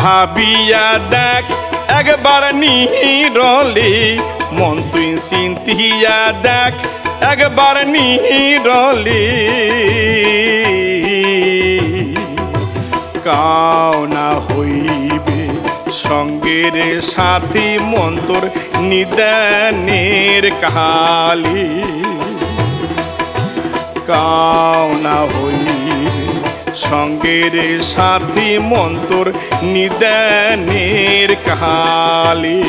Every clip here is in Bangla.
ভাবিয়া দেখ একবার নীরলে, মন তুই চিন্তিয়া দেখ একবার নীরলে। কাও না হইবে সঙ্গের সাথী, মন তোর নিদানের কালি। কাও না হইবে সঙ্গের সাথী, মন তোর নিদানের কালি।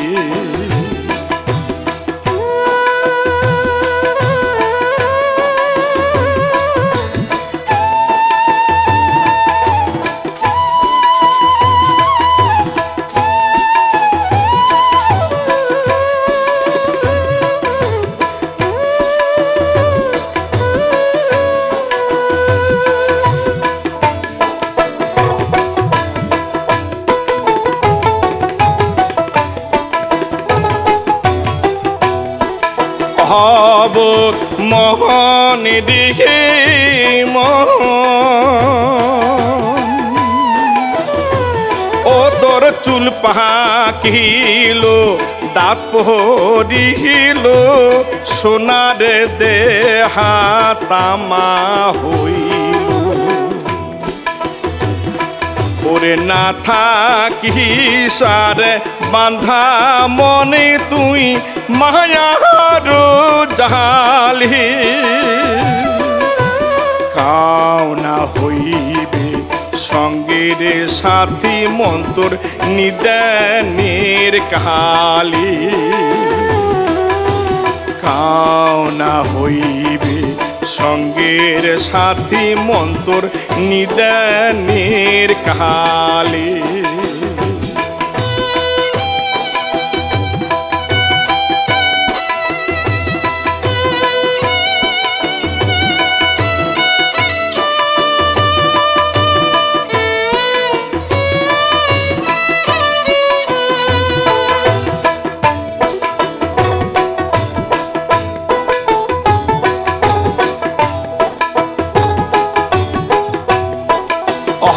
হব মোহন দিঘে মোহন, ও তোর চুল পাকিল দাঁত পড়িল, সোনার দেহা তামা হইল। ওরে না থাকি সারে বাঁধা মনে তুই মায়ার জালি। কাও না হইবে সঙ্গের সাথী, মন তোর নিদানের কালি। কাও না হইবে সঙ্গের সাথী, মন তোর নিদানের কালি।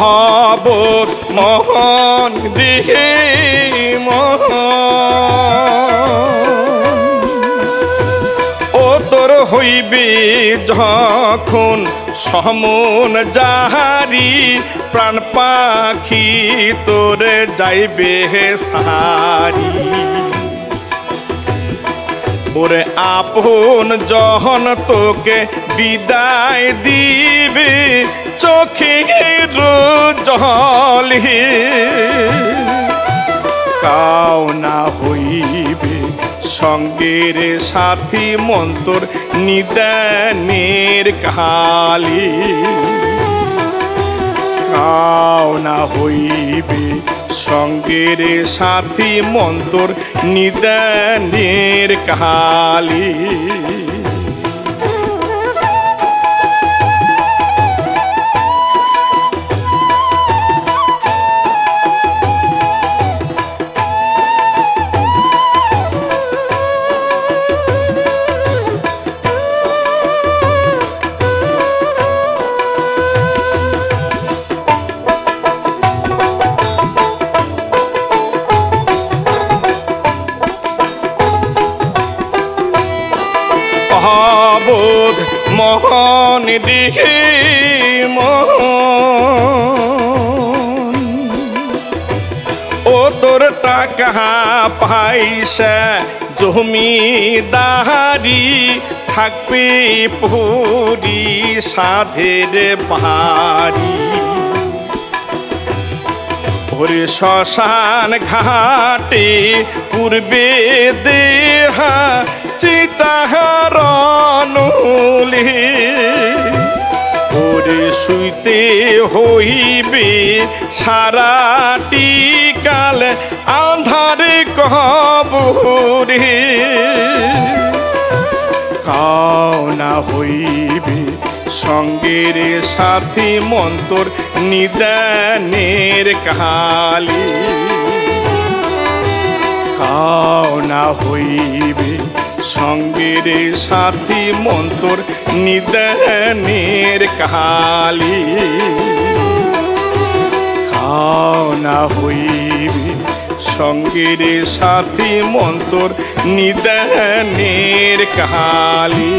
হব মোহন দিঘে মোহন, ও তোর হইবে যখন সমন যাহারি, প্রাণ পাখি তোর যাইবে সারি। ওরে আপন যখন তোকে বিদায় দিবে, চোখের জলে। কাও না হইবে সঙ্গের সাথী, মন তোর নিদানের কালি। কাও না হইবে সঙ্গের সাথী, মন তোর নিদানের কালি। হবোধ মোহন দিঘে মোহন, ও তোর টাকা পয়সা জমিদারি, থাকবে পুরি সাধের বাড়ি। ওরে শ্মশান ঘাটে পূর্বে দেহা চিতাহারনুলি, ওরে শুইতে হইবে সারাটি কাল আন্ধারে কবরে। কাও না হইবে সঙ্গের সাথী, মন তোর নিদানের কালি। কাও না হইবে সঙ্গের সাথী, মন তোর নিদানের কালি। খাও না হইবে সঙ্গের সাথী মন্তর নিদানের কালী।